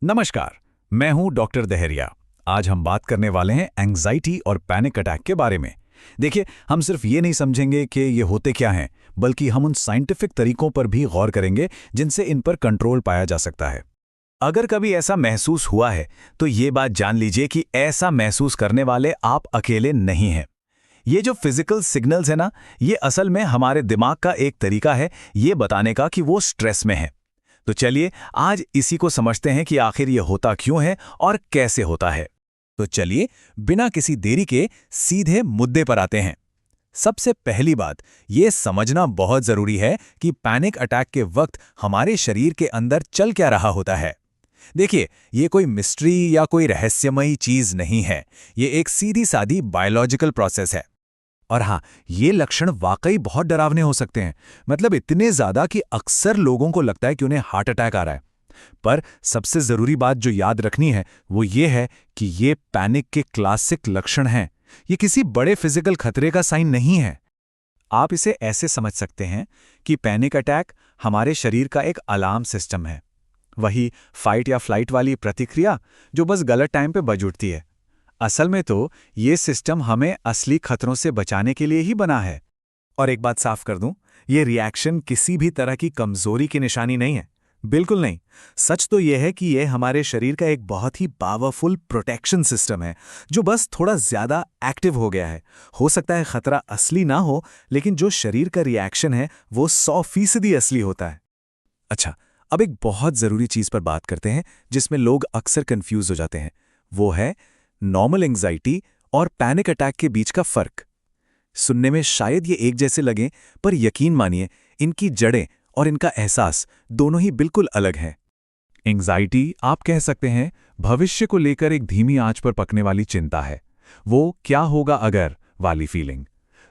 नमस्कार। मैं हूं डॉक्टर दहरिया। आज हम बात करने वाले हैं एंग्जाइटी और पैनिक अटैक के बारे में। देखिए, हम सिर्फ ये नहीं समझेंगे कि ये होते क्या हैं, बल्कि हम उन साइंटिफिक तरीकों पर भी गौर करेंगे जिनसे इन पर कंट्रोल पाया जा सकता है। अगर कभी ऐसा महसूस हुआ है तो ये बात जान लीजिए कि ऐसा महसूस करने वाले आप अकेले नहीं हैं। ये जो फिजिकल सिग्नल्स है ना, ये असल में हमारे दिमाग का एक तरीका है ये बताने का कि वो स्ट्रेस में है। तो चलिए आज इसी को समझते हैं कि आखिर ये होता क्यों है और कैसे होता है। तो चलिए बिना किसी देरी के सीधे मुद्दे पर आते हैं। सबसे पहली बात ये समझना बहुत जरूरी है कि पैनिक अटैक के वक्त हमारे शरीर के अंदर चल क्या रहा होता है। देखिए, ये कोई मिस्ट्री या कोई रहस्यमयी चीज नहीं है। ये एक सीधी सादी बायोलॉजिकल प्रोसेस है। और हाँ, ये लक्षण वाकई बहुत डरावने हो सकते हैं। मतलब इतने ज्यादा कि अक्सर लोगों को लगता है कि उन्हें हार्ट अटैक आ रहा है। पर सबसे जरूरी बात जो याद रखनी है वो ये है कि ये पैनिक के क्लासिक लक्षण हैं। ये किसी बड़े फिजिकल खतरे का साइन नहीं है। आप इसे ऐसे समझ सकते हैं कि पैनिक अटैक हमारे शरीर का एक अलार्म सिस्टम है। वही फाइट या फ्लाइट वाली प्रतिक्रिया जो बस गलत टाइम पे बज उठती है। असल में तो ये सिस्टम हमें असली खतरों से बचाने के लिए ही बना है। और एक बात साफ कर दूं, ये रिएक्शन किसी भी तरह की कमजोरी की निशानी नहीं है। बिल्कुल नहीं। सच तो यह है कि यह हमारे शरीर का एक बहुत ही पावरफुल प्रोटेक्शन सिस्टम है जो बस थोड़ा ज्यादा एक्टिव हो गया है। हो सकता है खतरा असली ना हो, लेकिन जो शरीर का रिएक्शन है वो 100% असली होता है। अच्छा, अब एक बहुत जरूरी चीज पर बात करते हैं जिसमें लोग अक्सर कंफ्यूज हो जाते हैं। वो है नॉर्मल एंग्जाइटी और पैनिक अटैक के बीच का फर्क। सुनने में शायद ये एक जैसे लगें, पर यकीन मानिए इनकी जड़ें और इनका एहसास दोनों ही बिल्कुल अलग हैं। एंग्जाइटी आप कह सकते हैं भविष्य को लेकर एक धीमी आंच पर पकने वाली चिंता है। वो क्या होगा अगर वाली फीलिंग।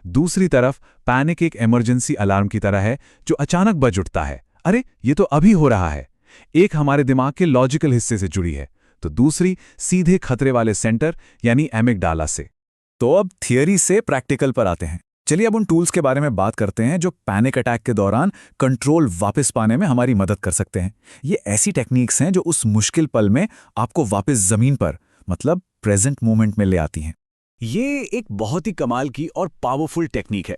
दूसरी तरफ पैनिक एक इमरजेंसी अलार्म की तरह है जो अचानक बज उठता है। अरे ये तो अभी हो रहा है। एक हमारे दिमाग के लॉजिकल हिस्से से जुड़ी है, तो दूसरी सीधे खतरे वाले सेंटर यानी एमिगडाला से। तो अब थियरी से प्रैक्टिकल पर आते हैं। चलिए अब उन टूल्स के बारे में बात करते हैं जो पैनिक अटैक के दौरान कंट्रोल वापस पाने में हमारी मदद कर सकते हैं। ये ऐसी टेक्निक्स हैं जो उस मुश्किल पल में आपको वापस जमीन पर, मतलब प्रेजेंट मोमेंट में ले आती हैं। ये एक बहुत ही कमाल की और पावरफुल टेक्निक है।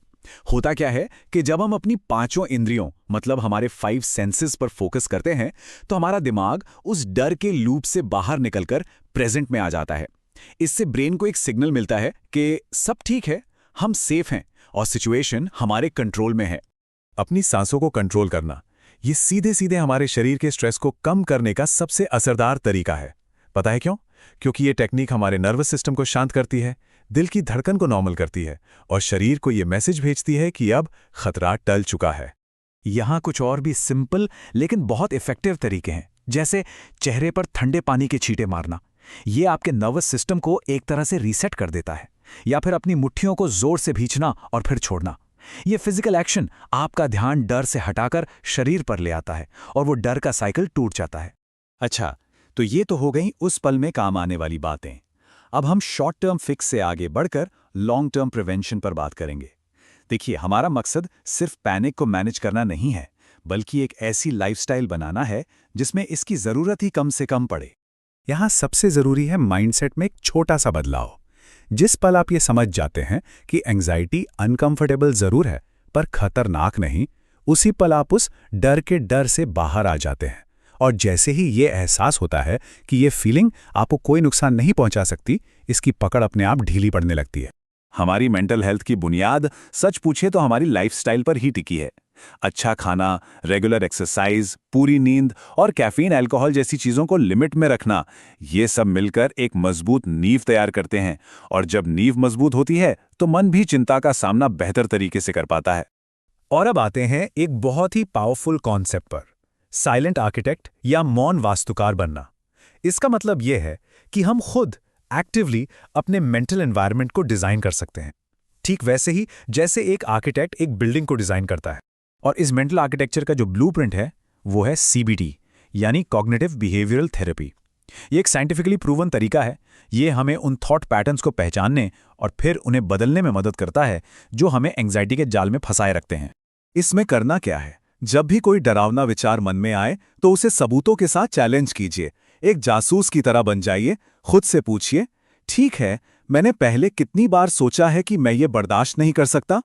होता क्या है कि जब हम अपनी पांचों इंद्रियों, मतलब हमारे 5 सेंसेस पर फोकस करते हैं, तो हमारा दिमाग उस डर के लूप से बाहर निकलकर प्रेजेंट में आ जाता है। इससे ब्रेन को एक सिग्नल मिलता है कि सब ठीक है, हम सेफ हैं और सिचुएशन हमारे कंट्रोल में है। अपनी सांसों को कंट्रोल करना, ये सीधे सीधे हमारे शरीर के स्ट्रेस को कम करने का सबसे असरदार तरीका है। पता है क्यों? क्योंकि ये टेक्निक हमारे नर्वस सिस्टम को शांत करती है, दिल की धड़कन को नॉर्मल करती है और शरीर को ये मैसेज भेजती है कि अब खतरा टल चुका है। यहाँ कुछ और भी सिंपल लेकिन बहुत इफेक्टिव तरीके हैं, जैसे चेहरे पर ठंडे पानी के छींटे मारना। ये आपके नर्वस सिस्टम को एक तरह से रीसेट कर देता है। या फिर अपनी मुट्ठियों को जोर से भींचना और फिर छोड़ना। ये फिजिकल एक्शन आपका ध्यान डर से हटाकर शरीर पर ले आता है और वो डर का साइकिल टूट जाता है। अच्छा, तो ये तो हो गई उस पल में काम आने वाली बातें। अब हम शॉर्ट टर्म फिक्स से आगे बढ़कर लॉन्ग टर्म प्रिवेंशन पर बात करेंगे। देखिए, हमारा मकसद सिर्फ पैनिक को मैनेज करना नहीं है, बल्कि एक ऐसी लाइफस्टाइल बनाना है जिसमें इसकी जरूरत ही कम से कम पड़े। यहाँ सबसे जरूरी है माइंडसेट में एक छोटा सा बदलाव। जिस पल आप ये समझ जाते हैं कि एंग्जाइटी अनकंफर्टेबल जरूर है पर खतरनाक नहीं, उसी पल आप उस डर के डर से बाहर आ जाते हैं। और जैसे ही ये एहसास होता है कि ये फीलिंग आपको कोई नुकसान नहीं पहुंचा सकती, इसकी पकड़ अपने आप ढीली पड़ने लगती है। हमारी मेंटल हेल्थ की बुनियाद सच पूछे तो हमारी लाइफस्टाइल पर ही टिकी है। अच्छा खाना, रेगुलर एक्सरसाइज, पूरी नींद और कैफीन अल्कोहल जैसी चीजों को लिमिट में रखना, ये सब मिलकर एक मजबूत नींव तैयार करते हैं। और जब नींव मजबूत होती है तो मन भी चिंता का सामना बेहतर तरीके से कर पाता है। और अब आते हैं एक बहुत ही पावरफुल कॉन्सेप्ट पर, साइलेंट आर्किटेक्ट या मौन वास्तुकार बनना। इसका मतलब यह है कि हम खुद एक्टिवली अपने मेंटल एनवायरनमेंट को डिजाइन कर सकते हैं, ठीक वैसे ही जैसे एक आर्किटेक्ट एक बिल्डिंग को डिजाइन करता है। और इस मेंटल आर्किटेक्चर का जो ब्लूप्रिंट है वो है सीबीटी, यानी कॉग्निटिव बिहेवियरल थेरेपी। ये एक साइंटिफिकली प्रूवन तरीका है। ये हमें उन थॉट पैटर्न्स को पहचानने और फिर उन्हें बदलने में मदद करता है जो हमें एंग्जाइटी के जाल में फंसाए रखते हैं। इसमें करना क्या है? जब भी कोई डरावना विचार मन में आए तो उसे सबूतों के साथ चैलेंज कीजिए। एक जासूस की तरह बन जाइए, खुद से पूछिए, ठीक है, मैंने पहले कितनी बार सोचा है कि मैं ये बर्दाश्त नहीं कर सकता?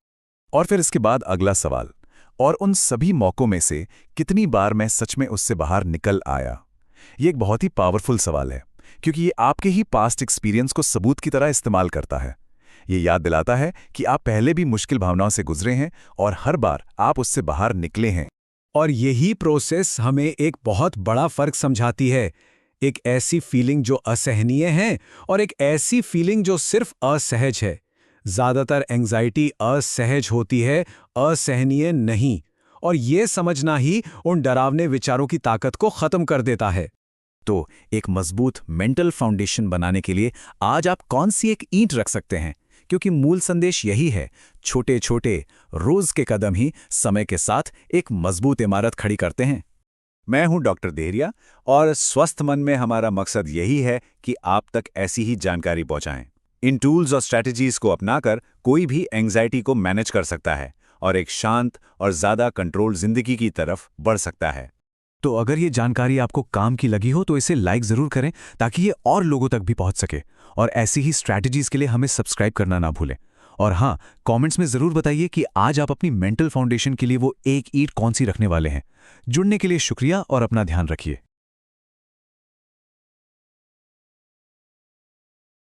और फिर इसके बाद अगला सवाल, और उन सभी मौकों में से कितनी बार मैं सच में उससे बाहर निकल आया? ये एक बहुत ही पावरफुल सवाल है, क्योंकि ये आपके ही पास्ट एक्सपीरियंस को सबूत की तरह इस्तेमाल करता है। ये याद दिलाता है कि आप पहले भी मुश्किल भावनाओं से गुजरे हैं और हर बार आप उससे बाहर निकले हैं। और यही प्रोसेस हमें एक बहुत बड़ा फर्क समझाती है। एक ऐसी फीलिंग जो असहनीय है और एक ऐसी फीलिंग जो सिर्फ असहज है। ज्यादातर एंजाइटी असहज होती है, असहनीय नहीं। और ये समझना ही उन डरावने विचारों की ताकत को खत्म कर देता है। तो एक मजबूत मेंटल फाउंडेशन बनाने के लिए आज आप कौन सी एक ईंट रख सकते हैं? क्योंकि मूल संदेश यही है, छोटे छोटे रोज के कदम ही समय के साथ एक मजबूत इमारत खड़ी करते हैं। मैं हूं डॉक्टर देहरिया और स्वस्थ मन में हमारा मकसद यही है कि आप तक ऐसी ही जानकारी पहुंचाएं। इन टूल्स और स्ट्रैटेजीज को अपनाकर कोई भी एंग्जाइटी को मैनेज कर सकता है और एक शांत और ज्यादा कंट्रोल जिंदगी की तरफ बढ़ सकता है। तो अगर ये जानकारी आपको काम की लगी हो तो इसे लाइक जरूर करें, ताकि ये और लोगों तक भी पहुंच सके। और ऐसी ही स्ट्रैटेजीज के लिए हमें सब्सक्राइब करना ना भूलें। और हाँ, कमेंट्स में जरूर बताइए कि आज आप अपनी मेंटल फाउंडेशन के लिए वो एक ईंट कौन सी रखने वाले हैं। जुड़ने के लिए शुक्रिया और अपना ध्यान रखिए।